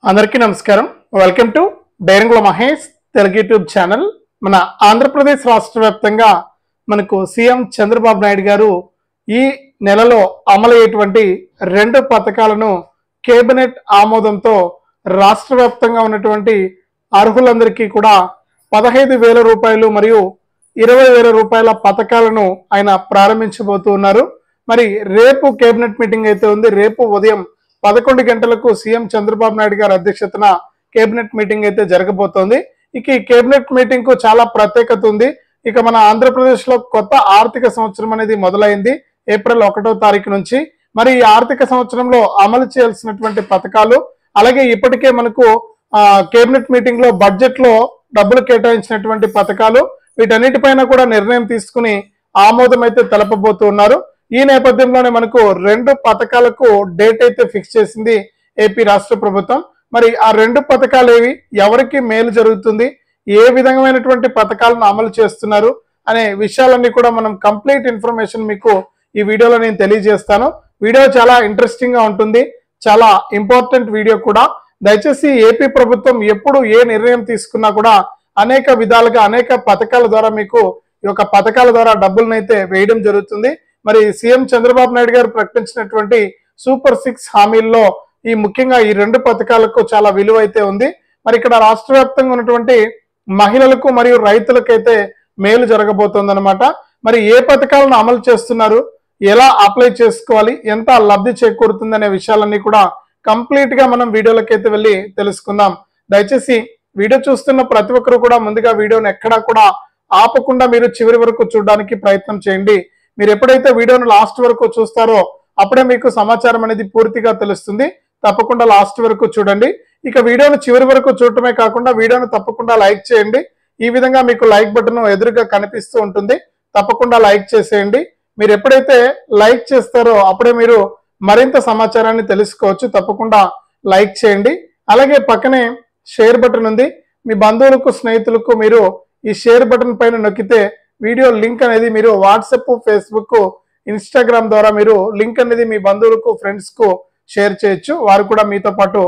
అందరికీ నమస్కారం. Welcome to డైరంగుల మహేష్ తెలుగు యూట్యూబ్ ఛానల్. మన ఆంధ్రప్రదేశ్ రాష్ట్ర వ్యాప్తంగా మనకు సీఎం చంద్రబాబు నాయుడు గారు ఈ నెలలో అమలయ్యేటువంటి 2 పథకాలను కేబినెట్ ఆమోదంతో రాష్ట్ర వ్యాప్తంగా ఉన్నటువంటి అర్హులందరికీ కూడా 15,000 రూపాయలు మరియు 20,000 రూపాయల పథకాలను ఆయన ప్రారంభించబోతున్నారు. మరి రేపు కేబినెట్ మీటింగ్ అయితే ఉంది. రేపు ఉదయం 11 గంటలకు సీఎం చంద్రబాబు నాయుడు గారి అధ్యక్షతన కేబినెట్ మీటింగ్ అయితే జరగబోతోంది. ఇక ఈ కేబినెట్ మీటింగ్ కు చాలా ప్రత్యేకత ఉంది. ఇక మన ఆంధ్రప్రదేశ్ లో కొత్త ఆర్థిక సంవత్సరం అనేది మొదలైంది ఏప్రిల్ 1వ తారీఖు నుంచి. మరి ఈ ఆర్థిక సంవత్సరంలో అమలు చేయాల్సినటువంటి పథకాలు, అలాగే ఇప్పటికే మనకు కేబినెట్ మీటింగ్ లో బడ్జెట్ లో డబ్బులు కేటాయించినటువంటి పథకాలు, వీటన్నిటిపైన కూడా నిర్ణయం తీసుకుని ఆమోదం అయితే తెలపబోతున్నారు. ఈ నేపథ్యంలోనే మనకు 2 పథకాలకు డేట్ అయితే ఫిక్స్ చేసింది ఏపీ రాష్ట్ర ప్రభుత్వం. మరి ఆ 2 పథకాలు ఏవి, ఎవరికి మేలు జరుగుతుంది, ఏ విధమైనటువంటి పథకాలను అమలు చేస్తున్నారు అనే విషయాలన్నీ కూడా మనం కంప్లీట్ ఇన్ఫర్మేషన్ మీకు ఈ వీడియోలో నేను తెలియజేస్తాను. వీడియో చాలా ఇంట్రెస్టింగ్ గా ఉంటుంది, చాలా ఇంపార్టెంట్ వీడియో కూడా. దయచేసి ఏపీ ప్రభుత్వం ఎప్పుడు ఏ నిర్ణయం తీసుకున్నా కూడా అనేక విధాలుగా అనేక పథకాల ద్వారా మీకు ఈ యొక్క పథకాల ద్వారా డబ్బులనైతే వేయడం జరుగుతుంది. మరి సీఎం చంద్రబాబు నాయుడు గారు ప్రకటించినటువంటి సూపర్ 6 హామీల్లో ముఖ్యంగా ఈ 2 పథకాలకు చాలా విలువ అయితే ఉంది. మరి ఇక్కడ రాష్ట్ర వ్యాప్తంగా ఉన్నటువంటి మహిళలకు మరియు రైతులకైతే మేలు జరగబోతోంది అనమాట. మరి ఏ పథకాలను అమలు చేస్తున్నారు, ఎలా అప్లై చేసుకోవాలి, ఎంత లబ్ధి చేకూరుతుంది అనే విషయాలన్నీ కూడా కంప్లీట్ గా మనం వీడియోలకైతే వెళ్ళి తెలుసుకుందాం. దయచేసి వీడియో చూస్తున్న ప్రతి ఒక్కరు కూడా ముందుగా వీడియోను ఎక్కడా కూడా ఆపకుండా మీరు చివరి వరకు చూడడానికి ప్రయత్నం చేయండి. మీరు ఎప్పుడైతే వీడియోను లాస్ట్ వరకు చూస్తారో అప్పుడే మీకు సమాచారం అనేది పూర్తిగా తెలుస్తుంది. తప్పకుండా లాస్ట్ వరకు చూడండి. ఇక వీడియోను చివరి వరకు చూడటమే కాకుండా వీడియోను తప్పకుండా లైక్ చేయండి. ఈ విధంగా మీకు లైక్ బటన్ ఎదురుగా కనిపిస్తూ ఉంటుంది, తప్పకుండా లైక్ చేసేయండి. మీరు ఎప్పుడైతే లైక్ చేస్తారో అప్పుడే మీరు మరింత సమాచారాన్ని తెలుసుకోవచ్చు. తప్పకుండా లైక్ చేయండి. అలాగే పక్కనే షేర్ బటన్ ఉంది. మీ బంధువులకు స్నేహితులకు మీరు ఈ షేర్ బటన్ పైన నొక్కితే వీడియో లింక్ అనేది మీరు వాట్సాప్, ఫేస్బుక్, ఇన్స్టాగ్రామ్ ద్వారా మీరు లింక్ అనేది మీ బంధువులకు, ఫ్రెండ్స్ కు షేర్ చేయొచ్చు. వారు కూడా మీతో పాటు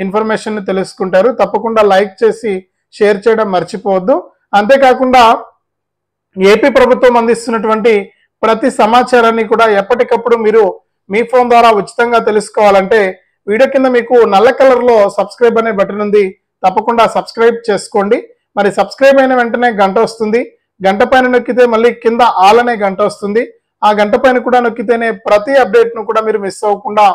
ఇన్ఫర్మేషన్ తెలుసుకుంటారు. తప్పకుండా లైక్ చేసి షేర్ చేయడం మర్చిపోవద్దు. అంతేకాకుండా ఏపీ ప్రభుత్వం అందిస్తున్నటువంటి ప్రతి సమాచారాన్ని కూడా ఎప్పటికప్పుడు మీరు మీ ఫోన్ ద్వారా ఉచితంగా తెలుసుకోవాలంటే వీడియో కింద మీకు నల్ల కలర్ లో సబ్స్క్రైబ్ అనే బటన్ ఉంది, తప్పకుండా సబ్స్క్రైబ్ చేసుకోండి. మరి సబ్స్క్రైబ్ అయిన వెంటనే గంట వస్తుంది, గంట పైన నొక్కితే మళ్ళీ కింద ఆల్ అనే గంట వస్తుంది. ఆ గంట పైన కూడా నొక్కితేనే ప్రతి అప్డేట్ ను కూడా మీరు మిస్ అవ్వకుండా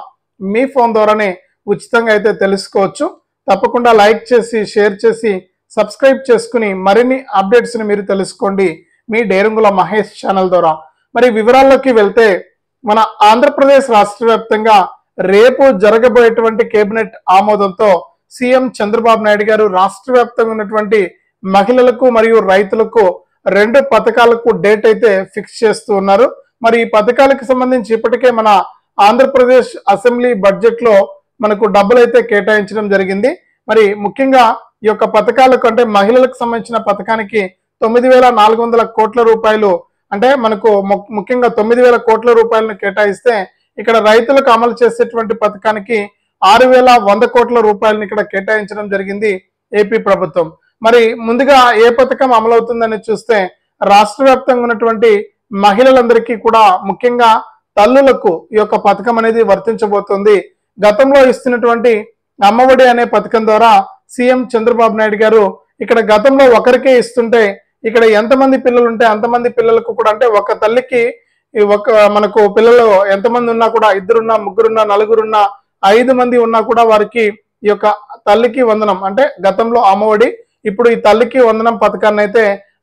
మీ ఫోన్ ద్వారానే ఉచితంగా అయితే తెలుసుకోవచ్చు. తప్పకుండా లైక్ చేసి షేర్ చేసి సబ్స్క్రైబ్ చేసుకుని మరిన్ని అప్డేట్స్ ని మీరు తెలుసుకోండి మీ డైరంగుల మహేష్ ఛానల్ ద్వారా. మరి వివరాల్లోకి వెళ్తే మన ఆంధ్రప్రదేశ్ రాష్ట్ర వ్యాప్తంగా రేపు జరగబోయేటువంటి కేబినెట్ ఆమోదంతో సీఎం చంద్రబాబు నాయుడు గారు రాష్ట్ర వ్యాప్తంగా ఉన్నటువంటి మహిళలకు మరియు రైతులకు 2 పథకాలకు డేట్ అయితే ఫిక్స్ చేస్తూ ఉన్నారు. మరి ఈ పథకాలకు సంబంధించి ఇప్పటికే మన ఆంధ్రప్రదేశ్ అసెంబ్లీ బడ్జెట్ లో మనకు డబ్బులు అయితే కేటాయించడం జరిగింది. మరి ముఖ్యంగా ఈ యొక్క పథకాలకు అంటే మహిళలకు సంబంధించిన పథకానికి 9,400 కోట్ల రూపాయలు, అంటే మనకు ముఖ్యంగా 9,000 కోట్ల రూపాయలను కేటాయిస్తే ఇక్కడ రైతులకు అమలు చేసేటువంటి పథకానికి 6,100 కోట్ల రూపాయలను ఇక్కడ కేటాయించడం జరిగింది ఏపీ ప్రభుత్వం. మరి ముందుగా ఏ పథకం అమలవుతుందని చూస్తే రాష్ట్ర వ్యాప్తంగా ఉన్నటువంటి మహిళలందరికీ కూడా ముఖ్యంగా తల్లులకు ఈ యొక్క పథకం అనేది వర్తించబోతుంది. గతంలో ఇస్తున్నటువంటి అమ్మఒడి అనే పథకం ద్వారా సీఎం చంద్రబాబు నాయుడు గారు ఇక్కడ గతంలో ఒకరికే ఇస్తుంటే ఇక్కడ ఎంతమంది పిల్లలు ఉంటే అంతమంది పిల్లలకు కూడా, అంటే ఒక తల్లికి మనకు పిల్లలు ఎంతమంది ఉన్నా కూడా, 2, 3, 4, 5 మంది ఉన్నా కూడా వారికి ఈ యొక్క తల్లికి వందనం అంటే గతంలో అమ్మఒడి, ఇప్పుడు ఈ తల్లికి వందనం పథకాన్ని అయితే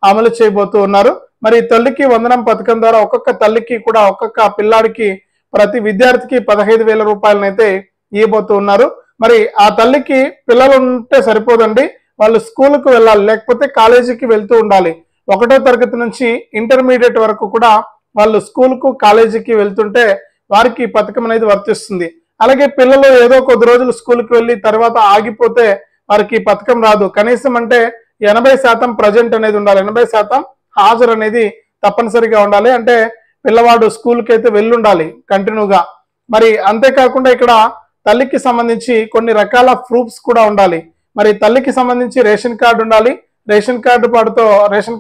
అమలు చేయబోతూ ఉన్నారు. మరి తల్లికి వందనం పథకం ద్వారా ఒక్కొక్క తల్లికి కూడా ఒక్కొక్క పిల్లాడికి ప్రతి విద్యార్థికి 15,000 రూపాయలను అయితే ఇవ్వబోతూ ఉన్నారు. మరి ఆ తల్లికి పిల్లలు ఉంటే సరిపోదండి, వాళ్ళు స్కూల్కు వెళ్ళాలి, లేకపోతే కాలేజీకి వెళ్తూ ఉండాలి. 1వ తరగతి నుంచి ఇంటర్మీడియట్ వరకు కూడా వాళ్ళు స్కూల్కు కాలేజీకి వెళ్తుంటే వారికి పథకం అనేది వర్తిస్తుంది. అలాగే పిల్లలు ఏదో కొద్ది రోజులు స్కూల్కి వెళ్ళి తర్వాత ఆగిపోతే వారికి పథకం రాదు. కనీసం అంటే 80% ప్రజెంట్ అనేది ఉండాలి, 80% హాజరు అనేది తప్పనిసరిగా ఉండాలి. అంటే పిల్లవాడు స్కూల్కి అయితే వెళ్ళి ఉండాలి కంటిన్యూగా. మరి అంతేకాకుండా ఇక్కడ తల్లికి సంబంధించి కొన్ని రకాల ప్రూఫ్స్ కూడా ఉండాలి. మరి తల్లికి సంబంధించి రేషన్ కార్డు ఉండాలి. రేషన్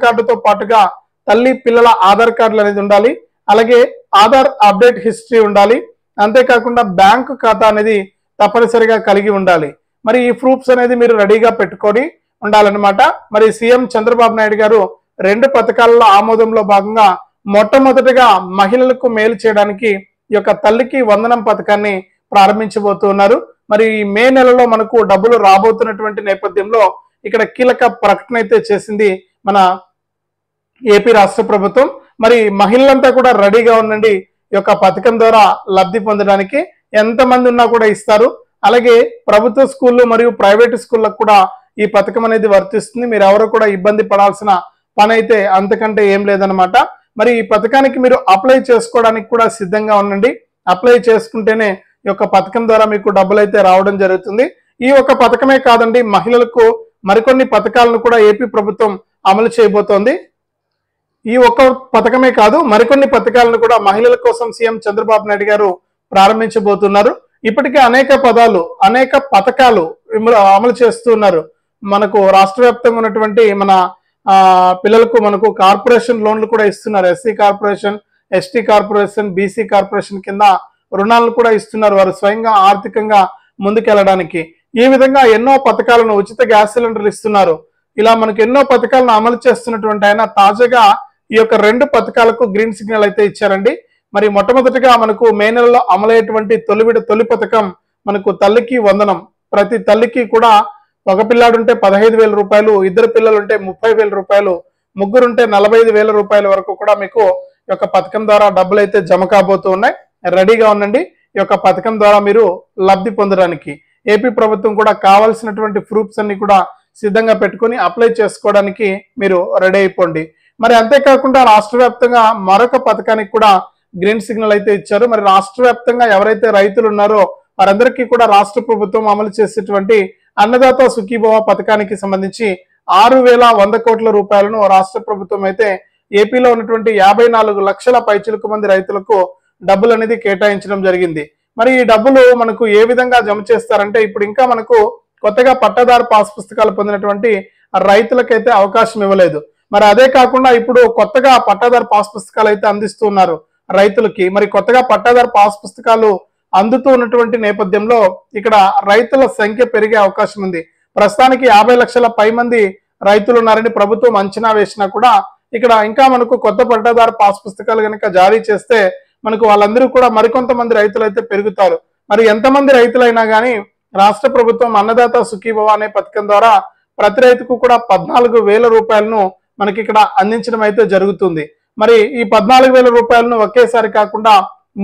కార్డుతో పాటుగా తల్లి పిల్లల ఆధార్ కార్డులు అనేది ఉండాలి. అలాగే ఆధార్ అప్డేట్ హిస్టరీ ఉండాలి. అంతేకాకుండా బ్యాంకు ఖాతా అనేది తప్పనిసరిగా కలిగి ఉండాలి. మరి ఈ ప్రూఫ్స్ అనేది మీరు రెడీగా పెట్టుకొని ఉండాలన్నమాట. మరి సీఎం చంద్రబాబు నాయుడు గారు 2 పథకాలలో ఆమోదంలో భాగంగా మొట్టమొదటిగా మహిళలకు మేలు చేయడానికి ఈ యొక్క తల్లికి వందనం పథకాన్ని ప్రారంభించబోతున్నారు. మరి ఈ మే నెలలో మనకు డబ్బులు రాబోతున్నటువంటి నేపథ్యంలో ఇక్కడ కీలక ప్రకటన అయితే చేసింది మన ఏపీ రాష్ట్ర ప్రభుత్వం. మరి మహిళలంతా కూడా రెడీగా ఉండండి. ఈ యొక్క పథకం ద్వారా లబ్ధి పొందడానికి ఎంతమంది ఉన్నా కూడా ఇస్తారు. అలాగే ప్రభుత్వ స్కూళ్ళు మరియు ప్రైవేటు స్కూళ్ళకు కూడా ఈ పథకం అనేది వర్తిస్తుంది. మీరు ఎవరు కూడా ఇబ్బంది పడాల్సిన పని అయితే అంతకంటే ఏం లేదనమాట. మరి ఈ పథకానికి మీరు అప్లై చేసుకోవడానికి కూడా సిద్ధంగా ఉండండి. అప్లై చేసుకుంటేనే ఈ యొక్క పథకం ద్వారా మీకు డబ్బులు అయితే రావడం జరుగుతుంది. ఈ ఒక పథకమే కాదండి, మహిళలకు మరికొన్ని పథకాలను కూడా ఏపీ ప్రభుత్వం అమలు చేయబోతోంది. ఈ ఒక్క పథకమే కాదు, మరికొన్ని పథకాలను కూడా మహిళల కోసం సీఎం చంద్రబాబు నాయుడు గారు ప్రారంభించబోతున్నారు. ఇప్పటికే అనేక పథకాలు అమలు చేస్తున్నారు. మనకు రాష్ట్ర వ్యాప్తంగా ఉన్నటువంటి మన పిల్లలకు మనకు కార్పొరేషన్ లోన్లు కూడా ఇస్తున్నారు. SC corporation, ST corporation, BC corporation కింద రుణాలను కూడా ఇస్తున్నారు, వారు స్వయంగా ఆర్థికంగా ముందుకెళ్ళడానికి. ఈ విధంగా ఎన్నో పథకాలను, ఉచిత గ్యాస్ సిలిండర్లు ఇస్తున్నారు. ఇలా మనకు ఎన్నో పథకాలను అమలు చేస్తున్నటువంటి ఆయన తాజాగా ఈ యొక్క 2 పథకాలకు గ్రీన్ సిగ్నల్ అయితే ఇచ్చారండి. మరి మొట్టమొదటిగా మనకు మే నెలలో అమలయ్యేటువంటి తొలి పథకం మనకు తల్లికి వందనం. ప్రతి తల్లికి కూడా ఒక పిల్లాడుంటే 15,000 రూపాయలు, 2 పిల్లలుంటే 30,000 రూపాయలు, ముగ్గురుంటే 45,000 రూపాయల వరకు కూడా మీకు ఈ యొక్క పథకం ద్వారా డబ్బులు అయితే జమ కాబోతూ ఉన్నాయి. రెడీగా ఉండండి ఈ యొక్క పథకం ద్వారా మీరు లబ్ధి పొందడానికి. ఏపీ ప్రభుత్వం కూడా కావాల్సినటువంటి ప్రూఫ్స్ అన్ని కూడా సిద్ధంగా పెట్టుకొని అప్లై చేసుకోవడానికి మీరు రెడీ అయిపోండి. మరి అంతేకాకుండా రాష్ట్ర వ్యాప్తంగా మరొక పథకానికి కూడా గ్రీన్ సిగ్నల్ అయితే ఇచ్చారు. మరి రాష్ట్ర వ్యాప్తంగా ఎవరైతే రైతులు ఉన్నారో వారందరికీ కూడా రాష్ట్ర ప్రభుత్వం అమలు చేసేటువంటి అన్నదాత సుఖీభవ పథకానికి సంబంధించి 6,100 కోట్ల రూపాయలను రాష్ట్ర ప్రభుత్వం అయితే ఏపీలో ఉన్నటువంటి 54 లక్షల పైచిలకు మంది రైతులకు డబ్బులు అనేది కేటాయించడం జరిగింది. మరి ఈ డబ్బులు మనకు ఏ విధంగా జమ చేస్తారంటే, ఇప్పుడు ఇంకా మనకు కొత్తగా పట్టాదారు పాస్ పుస్తకాలు పొందినటువంటి రైతులకైతే అవకాశం ఇవ్వలేదు. మరి అదే కాకుండా ఇప్పుడు కొత్తగా పట్టాదారు పాస్ పుస్తకాలు అయితే అందిస్తున్నారు రైతులకి. మరి కొత్తగా పట్టాదారు పాస్ పుస్తకాలు అందుతూ ఉన్నటువంటి నేపథ్యంలో ఇక్కడ రైతుల సంఖ్య పెరిగే అవకాశం ఉంది. ప్రస్తుతానికి 50 లక్షల పై మంది రైతులు ఉన్నారని ప్రభుత్వం అంచనా వేసినా కూడా ఇక్కడ ఇంకా మనకు కొత్త పట్టాదారు పాస్ పుస్తకాలు కనుక జారీ చేస్తే మనకు వాళ్ళందరూ కూడా మరికొంతమంది రైతులు అయితే పెరుగుతారు. మరి ఎంతమంది రైతులైనా కానీ రాష్ట్ర ప్రభుత్వం అన్నదాత సుఖీభవ అనే పథకం ద్వారా ప్రతి రైతుకు కూడా 14,000 రూపాయలను మనకి ఇక్కడ అందించడం అయితే జరుగుతుంది. మరి ఈ 14,000 రూపాయలను ఒకేసారి కాకుండా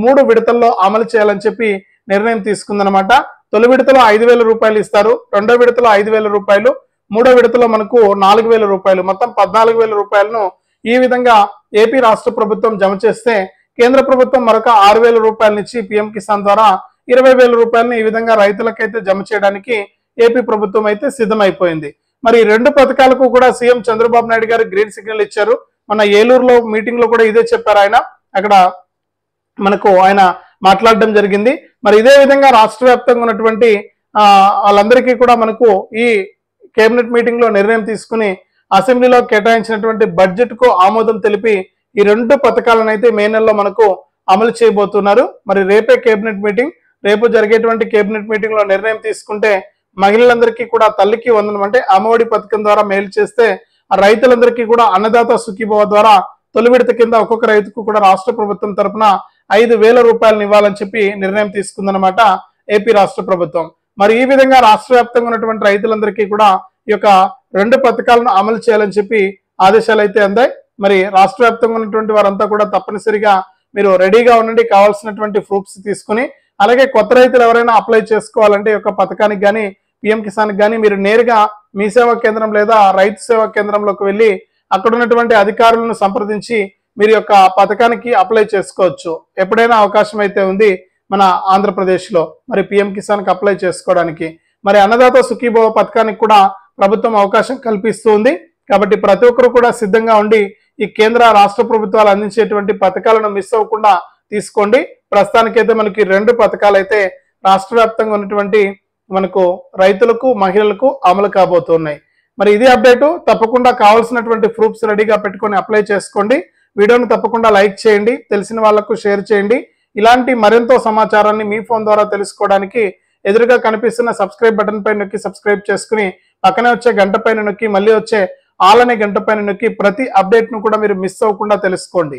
3 విడతల్లో అమలు చేయాలని చెప్పి నిర్ణయం తీసుకుందనమాట. తొలి విడతలో 5,000 రూపాయలు ఇస్తారు, రెండో విడతలో 5,000 రూపాయలు, మూడో విడతలో మనకు 4,000 రూపాయలు, మొత్తం 14,000 రూపాయలను ఈ విధంగా ఏపీ రాష్ట్ర ప్రభుత్వం జమ చేస్తే కేంద్ర ప్రభుత్వం మరొక 6,000 రూపాయలనిచ్చి పీఎం కిసాన్ ద్వారా 20,000 రూపాయలను ఈ విధంగా రైతులకైతే జమ చేయడానికి ఏపీ ప్రభుత్వం అయితే సిద్ధమైపోయింది. మరి 2 పథకాలకు కూడా సీఎం చంద్రబాబు నాయుడు గారు గ్రీన్ సిగ్నల్ ఇచ్చారు. మన ఏలూరులో మీటింగ్ లో కూడా ఇదే చెప్పారు ఆయన. అక్కడ మనకు ఆయన మాట్లాడడం జరిగింది. మరి ఇదే విధంగా రాష్ట్ర వ్యాప్తంగా ఉన్నటువంటి వాళ్ళందరికీ కూడా మనకు ఈ కేబినెట్ మీటింగ్ లో నిర్ణయం తీసుకుని అసెంబ్లీలో కేటాయించినటువంటి బడ్జెట్ కు ఆమోదం తెలిపి ఈ 2 పథకాలను అయితే మే నెలలో మనకు అమలు చేయబోతున్నారు. మరి రేపే కేబినెట్ మీటింగ్, రేపు జరిగేటువంటి కేబినెట్ మీటింగ్ లో నిర్ణయం తీసుకుంటే మహిళలందరికీ కూడా తల్లికి వందనం అంటే అమ్మఒడి పథకం ద్వారా మేలు చేస్తే ఆ రైతులందరికీ కూడా అన్నదాత సుఖీభవ ద్వారా తొలి విడత కింద ఒక్కొక్క రైతుకు కూడా రాష్ట్ర ప్రభుత్వం తరఫున 5,000 రూపాయలను ఇవ్వాలని చెప్పి నిర్ణయం తీసుకుందనమాట ఏపీ రాష్ట్ర ప్రభుత్వం. మరి ఈ విధంగా రాష్ట్ర వ్యాప్తంగా ఉన్నటువంటి రైతులందరికీ కూడా ఈ యొక్క 2 పథకాలను అమలు చేయాలని చెప్పి ఆదేశాలు అయితే అందాయి. మరి రాష్ట్ర వ్యాప్తంగా ఉన్నటువంటి వారంతా కూడా తప్పనిసరిగా మీరు రెడీగా ఉండండి, కావాల్సినటువంటి ప్రూఫ్స్ తీసుకుని. అలాగే కొత్త రైతులు ఎవరైనా అప్లై చేసుకోవాలంటే ఈ యొక్క పథకానికి కానీ పీఎం కిసాన్కి కానీ మీరు నేరుగా మీ సేవా కేంద్రం లేదా రైతు సేవా కేంద్రంలోకి వెళ్ళి అక్కడ ఉన్నటువంటి అధికారులను సంప్రదించి మీరు యొక్క పథకానికి అప్లై చేసుకోవచ్చు. ఎప్పుడైనా అవకాశం అయితే ఉంది మన ఆంధ్రప్రదేశ్లో మరి పీఎం కిసాన్కి అప్లై చేసుకోవడానికి. మరి అన్నదాత సుఖీభవ పథకానికి కూడా ప్రభుత్వం అవకాశం కల్పిస్తుంది. కాబట్టి ప్రతి ఒక్కరు కూడా సిద్ధంగా ఉండి ఈ కేంద్ర రాష్ట్ర ప్రభుత్వాలు అందించేటువంటి పథకాలను మిస్ అవ్వకుండా తీసుకోండి. ప్రస్తుతానికైతే మనకి 2 పథకాలు అయితే రాష్ట్ర వ్యాప్తంగా ఉన్నటువంటి మనకు రైతులకు మహిళలకు అమలు కాబోతున్నాయి. మరి ఇది అప్డేటు. తప్పకుండా కావాల్సినటువంటి ప్రూఫ్స్ రెడీగా పెట్టుకొని అప్లై చేసుకోండి. వీడియోను తప్పకుండా లైక్ చేయండి, తెలిసిన వాళ్ళకు షేర్ చేయండి. ఇలాంటి మరింత సమాచారాన్ని మీ ఫోన్ ద్వారా తెలుసుకోవడానికి ఎదురుగా కనిపిస్తున్న సబ్స్క్రైబ్ బటన్ పైన నొక్కి సబ్స్క్రైబ్ చేసుకుని పక్కనే వచ్చే గంట పైన నొక్కి మళ్ళీ వచ్చే ఆల్ అనే గంట పైన నొక్కి ప్రతి అప్డేట్ను కూడా మీరు మిస్ అవ్వకుండా తెలుసుకోండి.